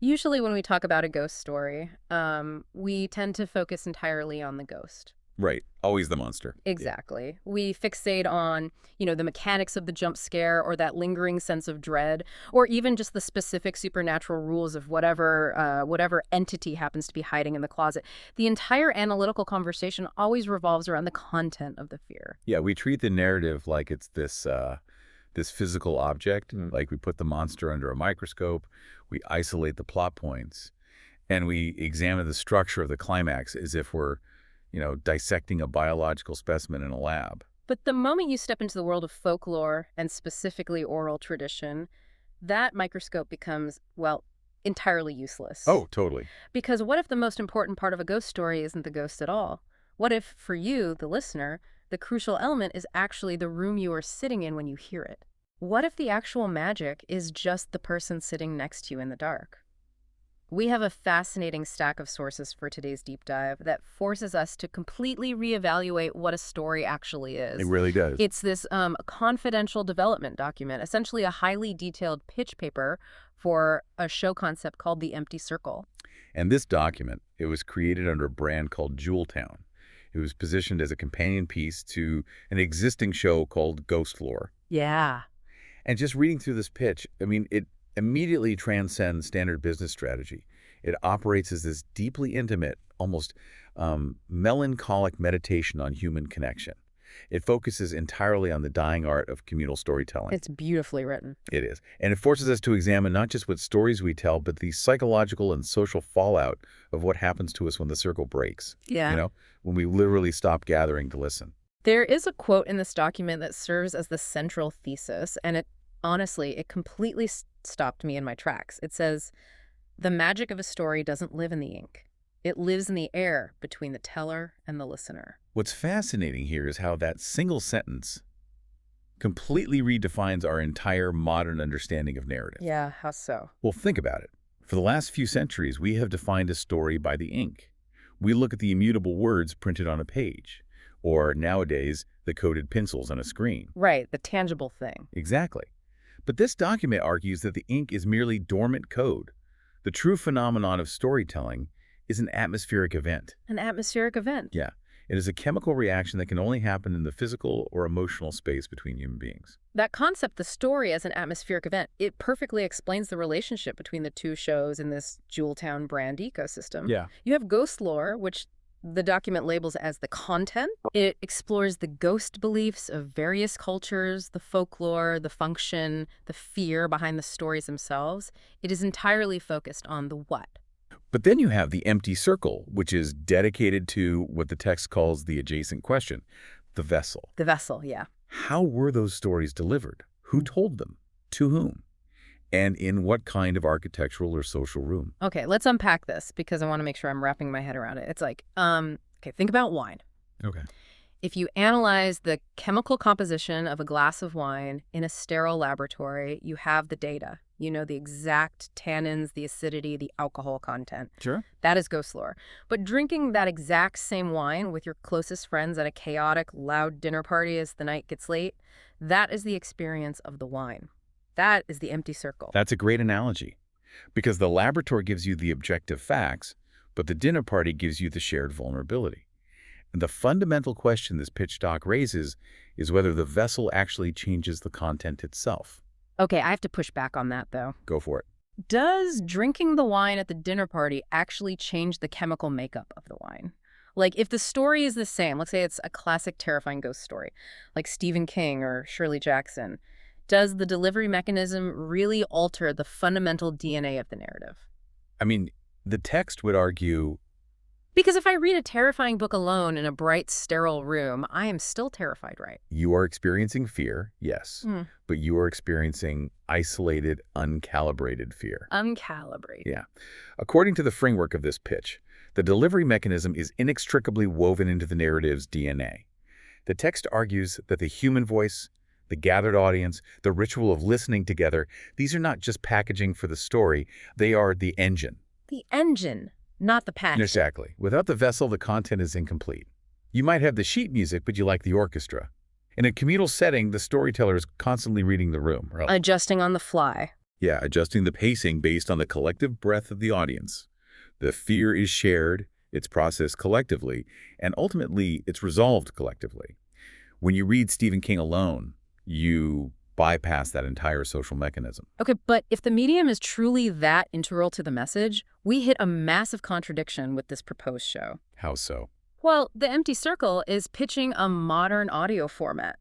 Usually when we talk about a ghost story, we tend to focus entirely on the ghost. Right. Always the monster. Yeah. Exactly. We fixate on, the mechanics of the jump scare or that lingering sense of dread, or even just the specific supernatural rules of whatever entity happens to be hiding in the closet. The entire analytical conversation always revolves around the content of the fear. Yeah, we treat the narrative like it's this physical object. Mm. Like we put the monster under a microscope, we isolate the plot points, and we examine the structure of the climax as if we're, dissecting a biological specimen in a lab. But the moment you step into the world of folklore and specifically oral tradition, that microscope becomes, well, entirely useless. Oh, totally. Because what if the most important part of a ghost story isn't the ghost at all? What if, for you, the listener, the crucial element is actually the room you are sitting in when you hear it? What if the actual magic is just the person sitting next to you in the dark? We have a fascinating stack of sources for today's deep dive that forces us to completely reevaluate what a story actually It is. really does. It's this confidential development document, essentially a highly detailed pitch paper for a show concept called The Empty Circle. And this document, it was created under a brand called Jeweltown. It was positioned as a companion piece to an existing show called Ghost Lore. Yeah. And just reading through this pitch, I mean, it immediately transcends standard business strategy. It operates as this deeply intimate, almost melancholic meditation on human connection. It focuses entirely on the dying art of communal storytelling. It's beautifully written. It is. And it forces us to examine not just what stories we tell, but the psychological and social fallout of what happens to us when the circle breaks. Yeah. When we literally stop gathering to listen. There is a quote in this document that serves as the central thesis, and it completely stopped me in my tracks. It says, "The magic of a story doesn't live in the ink. It lives in the air between the teller and the listener." What's fascinating here is how that single sentence completely redefines our entire modern understanding of narrative. Yeah, how so? Well, think about it. For the last few centuries, we have defined a story by the ink. We look at the immutable words printed on a page, or nowadays, the coded pencils on a screen. Right, the tangible thing. Exactly. But this document argues that the ink is merely dormant code. The true phenomenon of storytelling is an atmospheric event. An atmospheric event. Yeah. It is a chemical reaction that can only happen in the physical or emotional space between human beings. That concept, the story as an atmospheric event, it perfectly explains the relationship between the two shows in this Jeweltown brand ecosystem. Yeah. You have Ghost Lore, which the document labels as the content. It explores the ghost beliefs of various cultures, the folklore, the function, the fear behind the stories themselves. It is entirely focused on the what. But then you have the empty circle, which is dedicated to what the text calls the adjacent question, the vessel. The vessel, yeah. How were those stories delivered? Who told them? To whom? And in what kind of architectural or social room? Okay, let's unpack this because I want to make sure I'm wrapping my head around it. It's like, okay, think about wine. Okay. If you analyze the chemical composition of a glass of wine in a sterile laboratory, you have the data. You know the exact tannins, the acidity, the alcohol content. Sure. That is Ghost Lore. But drinking that exact same wine with your closest friends at a chaotic, loud dinner party as the night gets late, that is the experience of the wine. That is the empty circle. That's a great analogy, because the laboratory gives you the objective facts, but the dinner party gives you the shared vulnerability. And the fundamental question this pitch doc raises is whether the vessel actually changes the content itself. Okay, I have to push back on that, though. Go for it. Does drinking the wine at the dinner party actually change the chemical makeup of the wine? Like, if the story is the same, let's say it's a classic terrifying ghost story, like Stephen King or Shirley Jackson, does the delivery mechanism really alter the fundamental DNA of the narrative? I mean, the text would argue, Because if I read a terrifying book alone in a bright, sterile room, I am still terrified, right? you are experiencing fear, yes, Hmm. but you are experiencing isolated, uncalibrated fear. Uncalibrated. Yeah. According to the framework of this pitch, the delivery mechanism is inextricably woven into the narrative's DNA. The text argues that the human voice, the gathered audience, the ritual of listening together, these are not just packaging for the story, they are the engine. The engine, not the passion. Exactly. Without the vessel, the content is incomplete. You might have the sheet music, but you like the orchestra. In a communal setting, the storyteller is constantly reading the room. Right? Adjusting on the fly. Yeah, adjusting the pacing based on the collective breath of the audience. The fear is shared, it's processed collectively, and ultimately it's resolved collectively. When you read Stephen King alone, you bypass that entire social mechanism. Okay, but if the medium is truly that integral to the message, we hit a massive contradiction with this proposed show. How so? Well, The Empty Circle is pitching a modern audio format.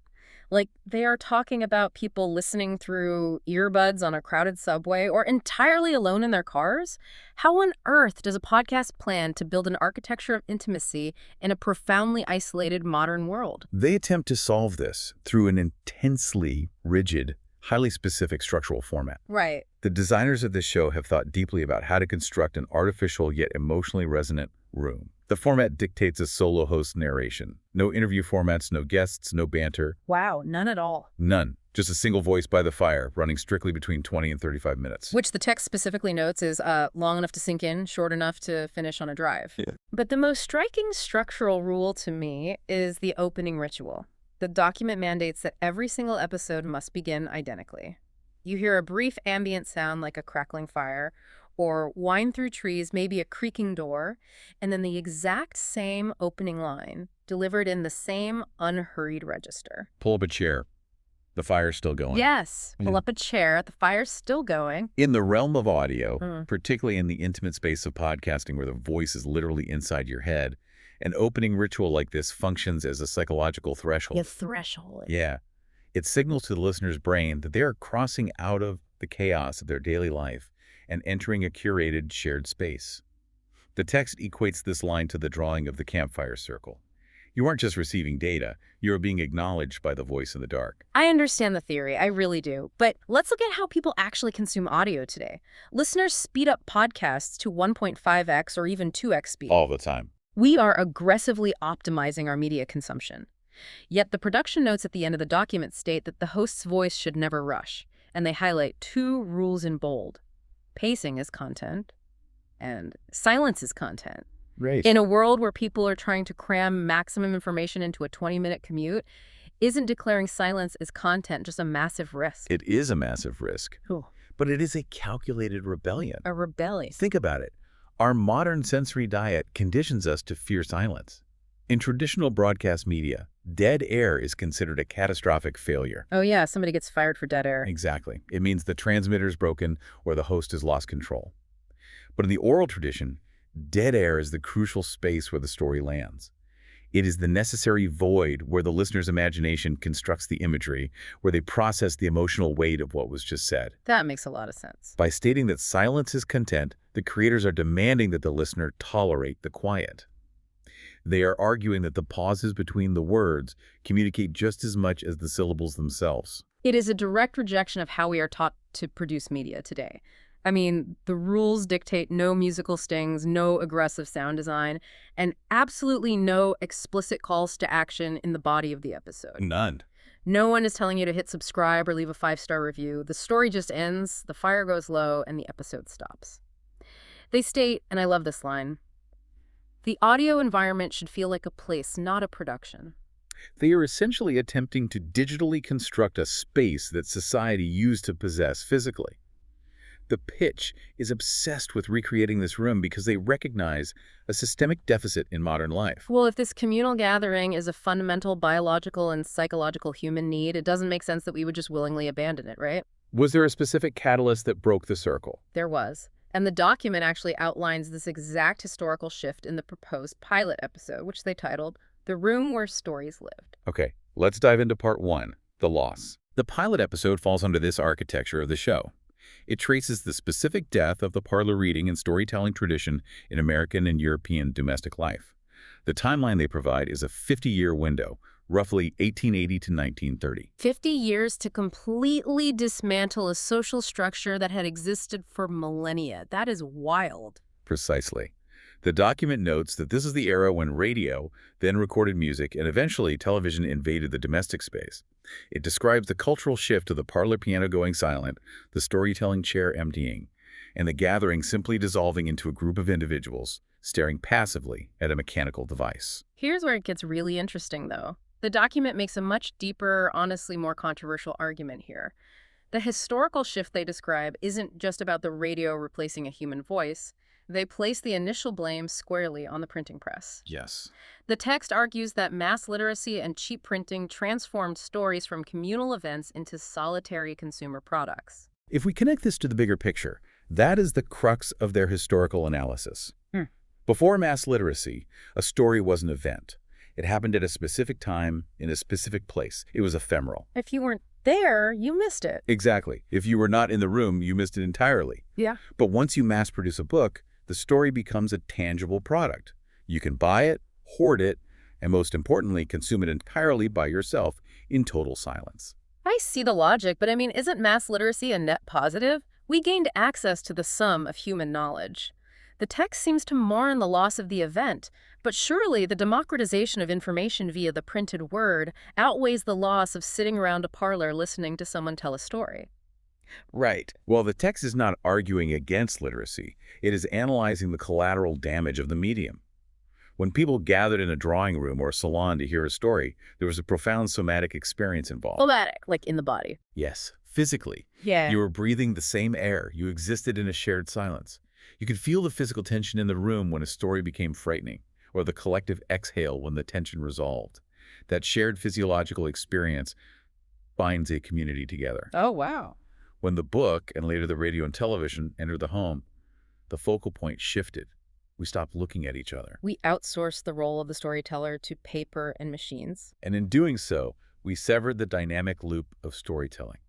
Like, they are talking about people listening through earbuds on a crowded subway or entirely alone in their cars. How on earth does a podcast plan to build an architecture of intimacy in a profoundly isolated modern world? They attempt to solve this through an intensely rigid, highly specific structural format. Right. The designers of this show have thought deeply about how to construct an artificial yet emotionally resonant room. The format dictates a solo host narration. No interview formats, no guests, no banter. Wow, none at all. None. Just a single voice by the fire, running strictly between 20 and 35 minutes. Which the text specifically notes is long enough to sink in, short enough to finish on a drive. Yeah. But the most striking structural rule to me is the opening ritual. The document mandates that every single episode must begin identically. You hear a brief ambient sound like a crackling fire, or wind through trees, maybe a creaking door, and then the exact same opening line, delivered in the same unhurried register. Pull up a chair. The fire's still going. Yes, pull up a chair, the fire's still going. In the realm of audio, particularly in the intimate space of podcasting where the voice is literally inside your head, an opening ritual like this functions as a psychological threshold. Yeah, threshold. Yeah. It signals to the listener's brain that they are crossing out of the chaos of their daily life and entering a curated, shared space. The text equates this line to the drawing of the campfire circle. You aren't just receiving data, you are being acknowledged by the voice in the dark. I understand the theory, I really do. But let's look at how people actually consume audio today. Listeners speed up podcasts to 1.5x or even 2x speed. All the time. We are aggressively optimizing our media consumption. Yet the production notes at the end of the document state that the host's voice should never rush, and they highlight two rules in bold. Pacing is content, and silence is content. Right. In a world where people are trying to cram maximum information into a 20-minute commute, isn't declaring silence as content just a massive risk? It is a massive risk, Ooh, but it is a calculated rebellion. a rebellion. Think about it. Our modern sensory diet conditions us to fear silence. In traditional broadcast media, dead air is considered a catastrophic failure. Oh yeah, somebody gets fired for dead air. Exactly. It means the transmitter is broken or the host has lost control. But in the oral tradition, dead air is the crucial space where the story lands. It is the necessary void where the listener's imagination constructs the imagery, where they process the emotional weight of what was just said. That makes a lot of sense. By stating that silence is content, the creators are demanding that the listener tolerate the quiet. They are arguing that the pauses between the words communicate just as much as the syllables themselves. It is a direct rejection of how we are taught to produce media today. I mean, the rules dictate no musical stings, no aggressive sound design, and absolutely no explicit calls to action in the body of the episode. None. No one is telling you to hit subscribe or leave a 5-star review. The story just ends, the fire goes low, and the episode stops. They state, and I love this line, "The audio environment should feel like a place, not a production." They are essentially attempting to digitally construct a space that society used to possess physically. The pitch is obsessed with recreating this room because they recognize a systemic deficit in modern life. Well, if this communal gathering is a fundamental biological and psychological human need, it doesn't make sense that we would just willingly abandon it, right? Was there a specific catalyst that broke the circle? There was. And the document actually outlines this exact historical shift in the proposed pilot episode, which they titled "The Room Where Stories Lived." Okay, let's dive into part one, the loss. The pilot episode falls under this architecture of the show. It traces the specific death of the parlor reading and storytelling tradition in American and European domestic life. The timeline they provide is a 50-year window, roughly 1880 to 1930. 50 years to completely dismantle a social structure that had existed for millennia. That is wild. Precisely. The document notes that this is the era when radio, then recorded music, and eventually television invaded the domestic space. It describes the cultural shift of the parlor piano going silent, the storytelling chair emptying, and the gathering simply dissolving into a group of individuals staring passively at a mechanical device. Here's where it gets really interesting, though. The document makes a much deeper, honestly more controversial argument here. The historical shift they describe isn't just about the radio replacing a human voice. They place the initial blame squarely on the printing press. Yes. The text argues that mass literacy and cheap printing transformed stories from communal events into solitary consumer products. If we connect this to the bigger picture, that is the crux of their historical analysis. Hmm. Before mass literacy, a story was an event. It happened at a specific time, in a specific place. It was ephemeral. If you weren't there, you missed it. Exactly. If you were not in the room, you missed it entirely. Yeah. But once you mass produce a book, the story becomes a tangible product. You can buy it, hoard it, and most importantly, consume it entirely by yourself in total silence. I see the logic, but I mean, isn't mass literacy a net positive? We gained access to the sum of human knowledge. The text seems to mourn the loss of the event, but surely the democratization of information via the printed word outweighs the loss of sitting around a parlor listening to someone tell a story. Right. Well, the text is not arguing against literacy. It is analyzing the collateral damage of the medium. When people gathered in a drawing room or a salon to hear a story, there was a profound somatic experience involved. Somatic, like in the body. Yes, physically. Yeah. You were breathing the same air. You existed in a shared silence. You could feel the physical tension in the room when a story became frightening, or the collective exhale when the tension resolved. That shared physiological experience binds a community together. Oh, wow. When the book, and later the radio and television, entered the home, the focal point shifted. We stopped looking at each other. We outsourced the role of the storyteller to paper and machines. And in doing so, we severed the dynamic loop of storytelling.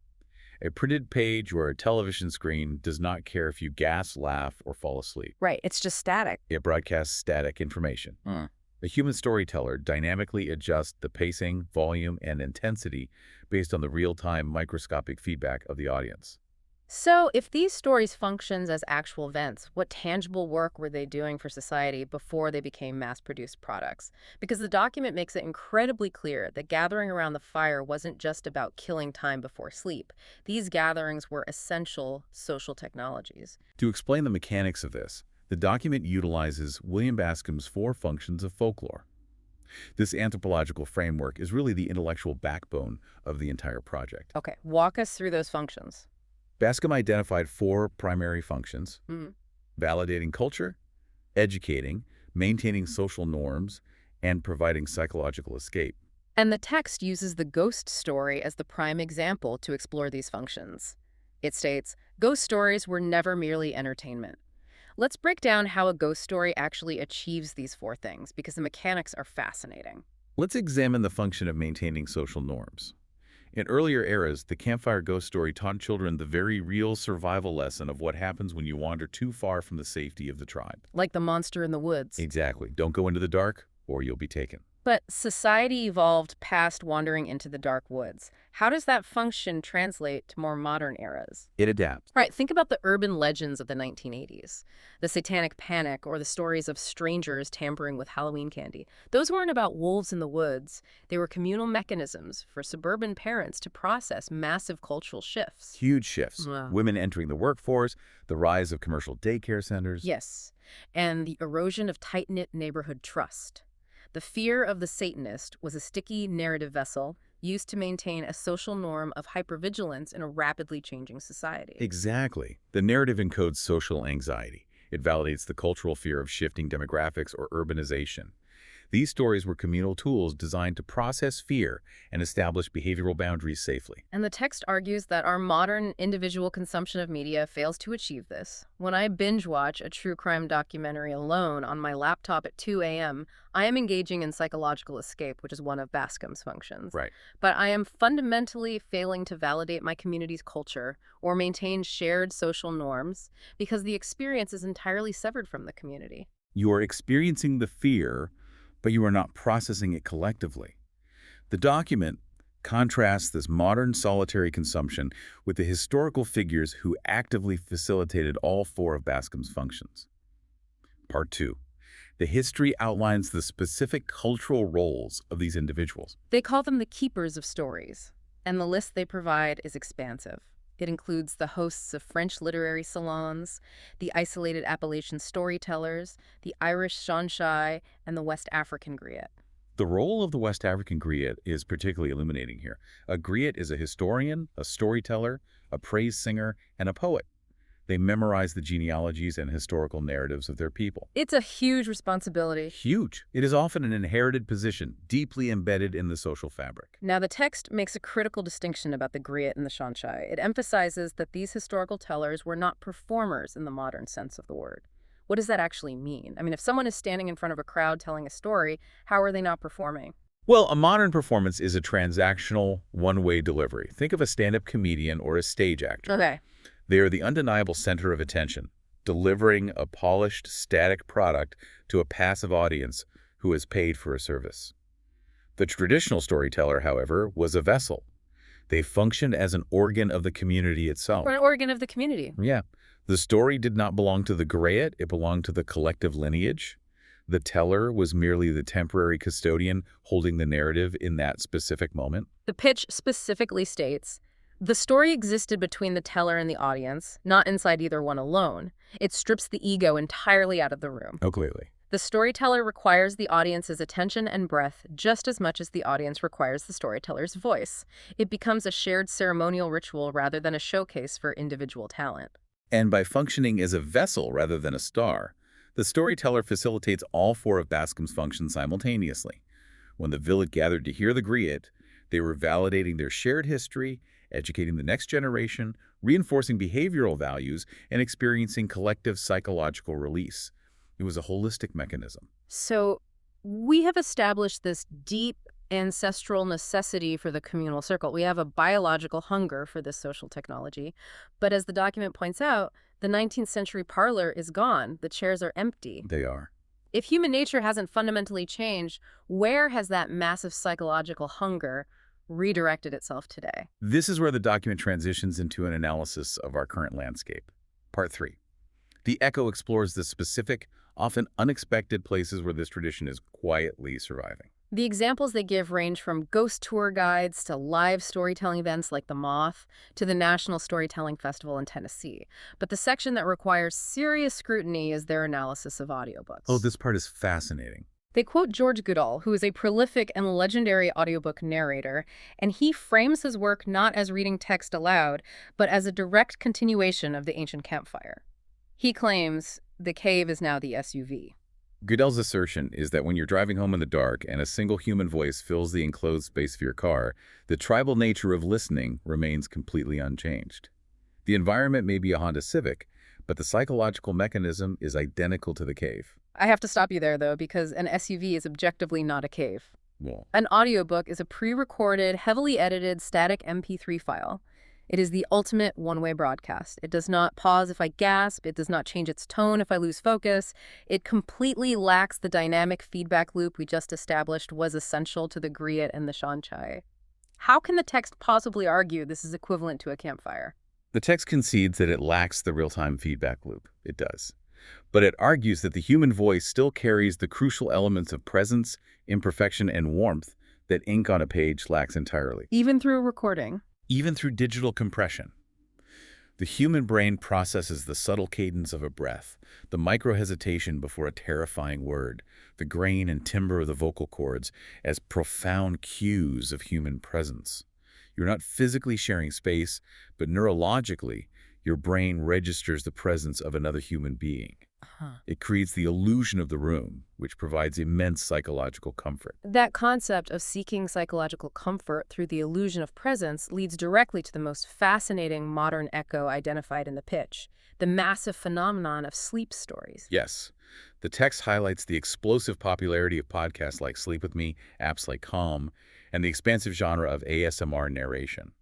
A printed page or a television screen does not care if you gasp, laugh, or fall asleep. Right, it's just static. It broadcasts static information. A human storyteller dynamically adjusts the pacing, volume, and intensity based on the real-time microscopic feedback of the audience. So, if these stories functions as actual events, what tangible work were they doing for society before they became mass-produced products? Because the document makes it incredibly clear that gathering around the fire wasn't just about killing time before sleep. These gatherings were essential social technologies. To explain the mechanics of this, the document utilizes William Bascom's 4 functions of folklore. This anthropological framework is really the intellectual backbone of the entire project. Okay, walk us through those functions. Bascom identified 4 primary functions: Mm. validating culture, educating, maintaining social norms, and providing psychological escape. And the text uses the ghost story as the prime example to explore these functions. It states, ghost stories were never merely entertainment. Let's break down how a ghost story actually achieves these 4 things, because the mechanics are fascinating. Let's examine the function of maintaining social norms. In earlier eras, the campfire ghost story taught children the very real survival lesson of what happens when you wander too far from the safety of the tribe. Like the monster in the woods. Exactly. Don't go into the dark, or you'll be taken. But society evolved past wandering into the dark woods. How does that function translate to more modern eras? It adapts. Right, think about the urban legends of the 1980s. The Satanic Panic or the stories of strangers tampering with Halloween candy. Those weren't about wolves in the woods. They were communal mechanisms for suburban parents to process massive cultural shifts. Huge shifts. Wow. Women entering the workforce, the rise of commercial daycare centers. Yes, and the erosion of tight-knit neighborhood trust. The fear of the Satanist was a sticky narrative vessel used to maintain a social norm of hypervigilance in a rapidly changing society. Exactly. The narrative encodes social anxiety. It validates the cultural fear of shifting demographics or urbanization. These stories were communal tools designed to process fear and establish behavioral boundaries safely. And the text argues that our modern individual consumption of media fails to achieve this. When I binge watch a true crime documentary alone on my laptop at 2 a.m., I am engaging in psychological escape, which is one of Bascom's functions. Right. But I am fundamentally failing to validate my community's culture or maintain shared social norms because the experience is entirely severed from the community. You are experiencing the fear, but you are not processing it collectively. The document contrasts this modern solitary consumption with the historical figures who actively facilitated all 4 of Bascom's functions. Part 2. The history outlines the specific cultural roles of these individuals. They call them the keepers of stories, and the list they provide is expansive. It includes the hosts of French literary salons, the isolated Appalachian storytellers, the Irish Sean Shai, and the West African griot. The role of the West African griot is particularly illuminating here. A griot is a historian, a storyteller, a praise singer, and a poet. They memorize the genealogies and historical narratives of their people. It's a huge responsibility. Huge. It is often an inherited position, deeply embedded in the social fabric. Now, the text makes a critical distinction about the griot and the Shanchai. It emphasizes that these historical tellers were not performers in the modern sense of the word. What does that actually mean? I mean, if someone is standing in front of a crowd telling a story, how are they not performing? Well, a modern performance is a transactional, one-way delivery. Think of a stand-up comedian or a stage actor. Okay. They are the undeniable center of attention, delivering a polished, static product to a passive audience who is paid for a service. The traditional storyteller, however, was a vessel. They functioned as an organ of the community itself. Or an organ of the community. Yeah. The story did not belong to the griot, it belonged to the collective lineage. The teller was merely the temporary custodian holding the narrative in that specific moment. The pitch specifically states, the story existed between the teller and the audience, not inside either one alone. It strips the ego entirely out of the room. Oh, clearly. The storyteller requires the audience's attention and breath just as much as the audience requires the storyteller's voice. It becomes a shared ceremonial ritual rather than a showcase for individual talent. And by functioning as a vessel rather than a star, the storyteller facilitates all four of Bascom's functions simultaneously. When the village gathered to hear the griot, they were validating their shared history, educating the next generation, reinforcing behavioral values, and experiencing collective psychological release. It was a holistic mechanism. So we have established this deep ancestral necessity for the communal circle. We have a biological hunger for this social technology. But as the document points out, the 19th century parlor is gone. The chairs are empty. They are. If human nature hasn't fundamentally changed, where has that massive psychological hunger redirected itself today? This is where the document transitions into an analysis of our current landscape. Part 3. The Echo explores the specific, often unexpected places where this tradition is quietly surviving. The examples they give range from ghost tour guides to live storytelling events like The Moth to the National Storytelling Festival in Tennessee. But the section that requires serious scrutiny is their analysis of audiobooks. Oh, this part is fascinating. They quote George Goodall, who is a prolific and legendary audiobook narrator, and he frames his work not as reading text aloud, but as a direct continuation of the ancient campfire. He claims the cave is now the SUV. Goodell's assertion is that when you're driving home in the dark and a single human voice fills the enclosed space of your car, the tribal nature of listening remains completely unchanged. The environment may be a Honda Civic, but the psychological mechanism is identical to the cave. I have to stop you there, though, because an SUV is objectively not a cave. Well, An audiobook is a pre-recorded, heavily edited, static MP3 file. It is the ultimate one-way broadcast. It does not pause if I gasp. It does not change its tone if I lose focus. It completely lacks the dynamic feedback loop we just established was essential to the griot and the Shanchai. How can the text possibly argue this is equivalent to a campfire? the text concedes that it lacks the real-time feedback loop. It does. But it argues that the human voice still carries the crucial elements of presence, imperfection, and warmth that ink on a page lacks entirely. Even through recording? Even through digital compression. The human brain processes the subtle cadence of a breath, the micro-hesitation before a terrifying word, the grain and timbre of the vocal cords as profound cues of human presence. You're not physically sharing space, but neurologically, your brain registers the presence of another human being. It creates the illusion of the room, which provides immense psychological comfort. That concept of seeking psychological comfort through the illusion of presence leads directly to the most fascinating modern echo identified in the pitch, the massive phenomenon of sleep stories. Yes, the text highlights the explosive popularity of podcasts like Sleep With Me, apps like Calm, and the expansive genre of ASMR narration.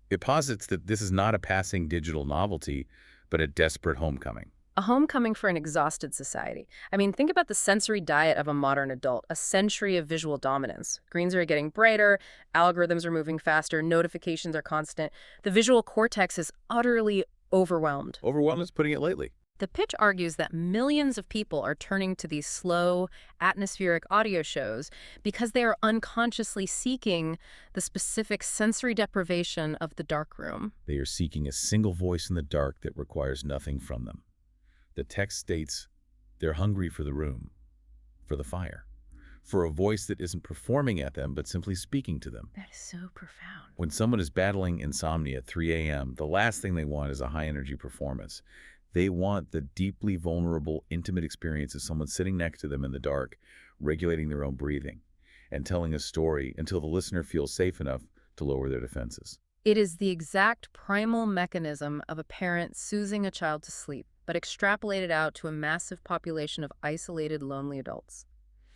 It posits that this is not a passing digital novelty, but a desperate homecoming. A homecoming for an exhausted society. I mean, think about the sensory diet of a modern adult, a century of visual dominance. Screens are getting brighter, algorithms are moving faster, notifications are constant. The visual cortex is utterly overwhelmed. Overwhelmed is putting it lightly. The pitch argues that millions of people are turning to these slow, atmospheric audio shows because they are unconsciously seeking the specific sensory deprivation of the darkroom. They are seeking a single voice in the dark that requires nothing from them. The text states they're hungry for the room, for the fire, for a voice that isn't performing at them but simply speaking to them. That is so profound. When someone is battling insomnia at 3 a.m., the last thing they want is a high-energy performance. They want the deeply vulnerable, intimate experience of someone sitting next to them in the dark, regulating their own breathing, and telling a story until the listener feels safe enough to lower their defenses. It is the exact primal mechanism of a parent soothing a child to sleep, but extrapolated out to a massive population of isolated, lonely adults.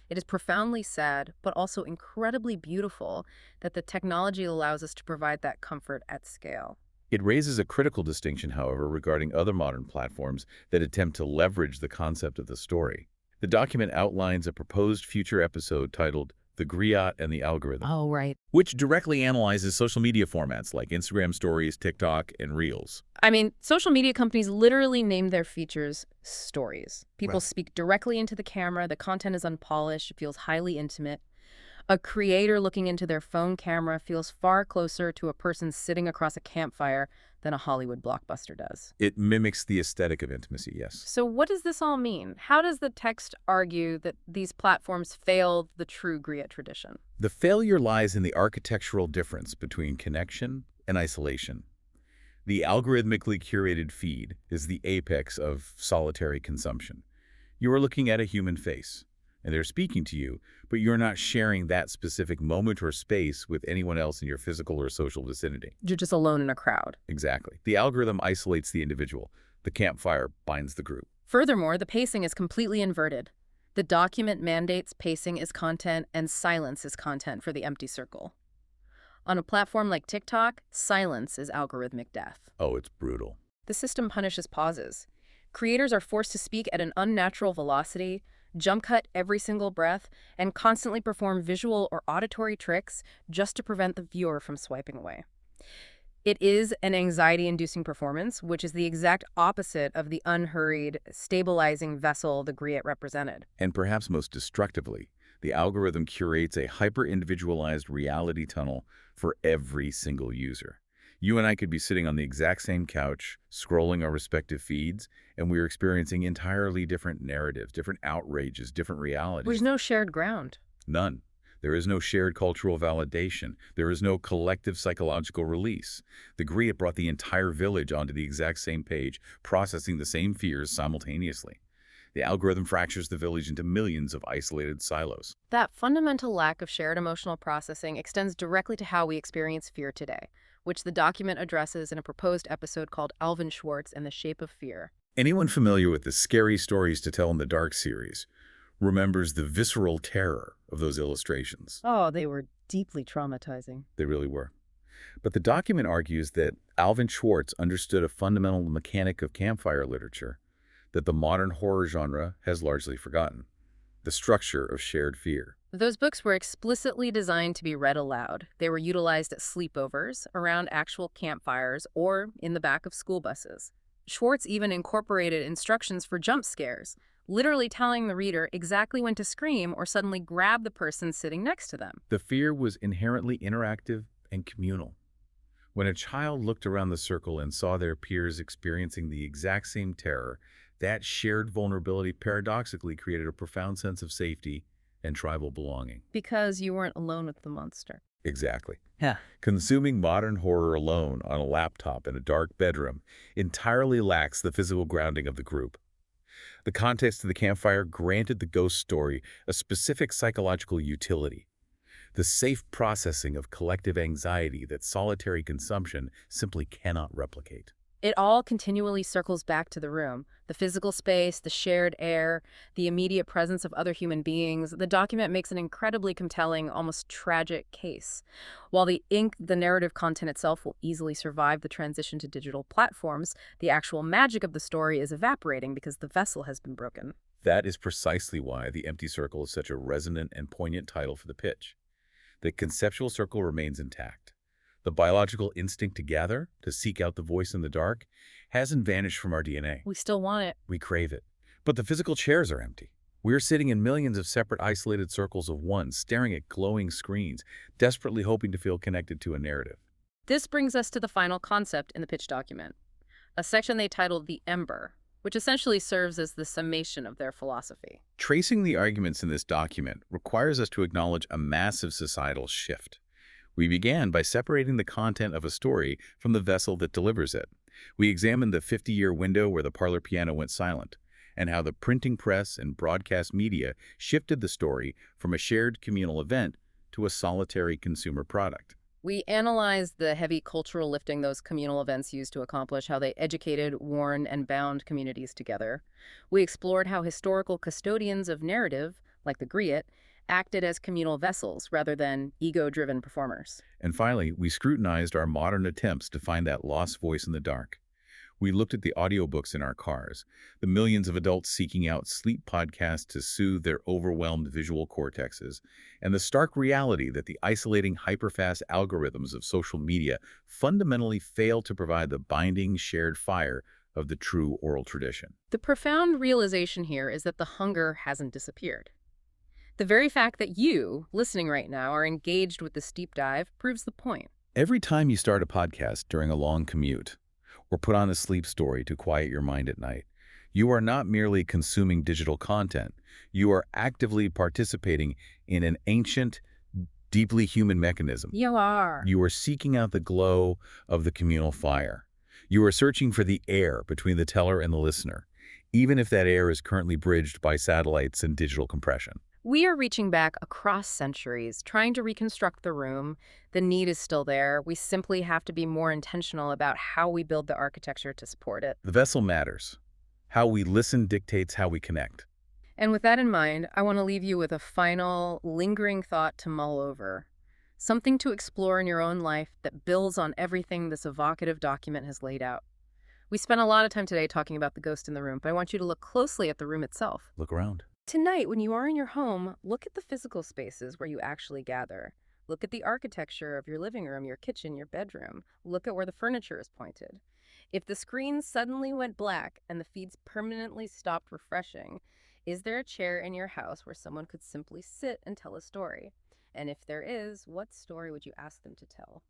It is profoundly sad, but also incredibly beautiful that the technology allows us to provide that comfort at scale. It raises a critical distinction, however, regarding other modern platforms that attempt to leverage the concept of the story. The document outlines a proposed future episode titled The Griot and the Algorithm, Oh, right. which directly analyzes social media formats like Instagram Stories, TikTok, and Reels. I mean, social media companies literally name their features stories. People Right. speak directly into the camera, the content is unpolished, it feels highly intimate. A creator looking into their phone camera feels far closer to a person sitting across a campfire than a Hollywood blockbuster does. It mimics the aesthetic of intimacy, yes. So what does this all mean? How does the text argue that these platforms failed the true griot tradition? The failure lies in the architectural difference between connection and isolation. The algorithmically curated feed is the apex of solitary consumption. You are looking at a human face, and they're speaking to you, but you're not sharing that specific moment or space with anyone else in your physical or social vicinity. You're just alone in a crowd. Exactly. The algorithm isolates the individual. The campfire binds the group. Furthermore, the pacing is completely inverted. The document mandates pacing is content and silence is content for the empty circle. On a platform like TikTok, silence is algorithmic death. Oh, it's brutal. The system punishes pauses. Creators are forced to speak at an unnatural velocity, jump cut every single breath, and constantly perform visual or auditory tricks just to prevent the viewer from swiping away. It is an anxiety-inducing performance, which is the exact opposite of the unhurried, stabilizing vessel the griot represented. And perhaps most destructively, the algorithm curates a hyper-individualized reality tunnel for every single user. You and I could be sitting on the exact same couch, scrolling our respective feeds, and we're experiencing entirely different narratives, different outrages, different realities. There's no shared ground. None. There is no shared cultural validation. There is no collective psychological release. The griot brought the entire village onto the exact same page, processing the same fears simultaneously. The algorithm fractures the village into millions of isolated silos. That fundamental lack of shared emotional processing extends directly to how we experience fear today, which the document addresses in a proposed episode called Alvin Schwartz and the Shape of Fear. Anyone familiar with the Scary Stories to Tell in the Dark series remembers the visceral terror of those illustrations. Oh, they were deeply traumatizing. They really were. But the document argues that Alvin Schwartz understood a fundamental mechanic of campfire literature that the modern horror genre has largely forgotten: the structure of shared fear. Those books were explicitly designed to be read aloud. They were utilized at sleepovers, around actual campfires, or in the back of school buses. Schwartz even incorporated instructions for jump scares, literally telling the reader exactly when to scream or suddenly grab the person sitting next to them. The fear was inherently interactive and communal. When a child looked around the circle and saw their peers experiencing the exact same terror, that shared vulnerability paradoxically created a profound sense of safety and tribal belonging. Because you weren't alone with the monster. Exactly. Yeah. Consuming modern horror alone on a laptop in a dark bedroom entirely lacks the physical grounding of the group. The context of the campfire granted the ghost story a specific psychological utility: the safe processing of collective anxiety that solitary consumption simply cannot replicate. It all continually circles back to the room. The physical space, the shared air, the immediate presence of other human beings. The document makes an incredibly compelling, almost tragic case. While the narrative content itself will easily survive the transition to digital platforms, the actual magic of the story is evaporating because the vessel has been broken. That is precisely why The Empty Circle is such a resonant and poignant title for the pitch. The conceptual circle remains intact. The biological instinct to gather, to seek out the voice in the dark, hasn't vanished from our DNA. We still want it. We crave it. But the physical chairs are empty. We're sitting in millions of separate isolated circles of one, staring at glowing screens, desperately hoping to feel connected to a narrative. This brings us to the final concept in the pitch document, a section they titled The Ember. which essentially serves as the summation of their philosophy. Tracing the arguments in this document requires us to acknowledge a massive societal shift. We began by separating the content of a story from the vessel that delivers it. We examined the 50-year window where the parlor piano went silent, and how the printing press and broadcast media shifted the story from a shared communal event to a solitary consumer product. We analyzed the heavy cultural lifting those communal events used to accomplish, how they educated, warned, and bound communities together. We explored how historical custodians of narrative, like the griot, acted as communal vessels rather than ego-driven performers. And finally, we scrutinized our modern attempts to find that lost voice in the dark. We looked at the audiobooks in our cars, the millions of adults seeking out sleep podcasts to soothe their overwhelmed visual cortexes, and the stark reality that the isolating hyperfast algorithms of social media fundamentally fail to provide the binding shared fire of the true oral tradition. The profound realization here is that the hunger hasn't disappeared. The very fact that you, listening right now, are engaged with this deep dive proves the point. Every time you start a podcast during a long commute, or put on a sleep story to quiet your mind at night, you are not merely consuming digital content. You are actively participating in an ancient, deeply human mechanism. You are. You are seeking out the glow of the communal fire. You are searching for the air between the teller and the listener, even if that air is currently bridged by satellites and digital compression. We are reaching back across centuries, trying to reconstruct the room. The need is still there. We simply have to be more intentional about how we build the architecture to support it. The vessel matters. How we listen dictates how we connect. And with that in mind, I want to leave you with a final, lingering thought to mull over. Something to explore in your own life that builds on everything this evocative document has laid out. We spent a lot of time today talking about the ghost in the room, but I want you to look closely at the room itself. Look around. Tonight, when you are in your home, look at the physical spaces where you actually gather. Look at the architecture of your living room, your kitchen, your bedroom. Look at where the furniture is pointed. If the screen suddenly went black and the feeds permanently stopped refreshing, is there a chair in your house where someone could simply sit and tell a story? And if there is, what story would you ask them to tell?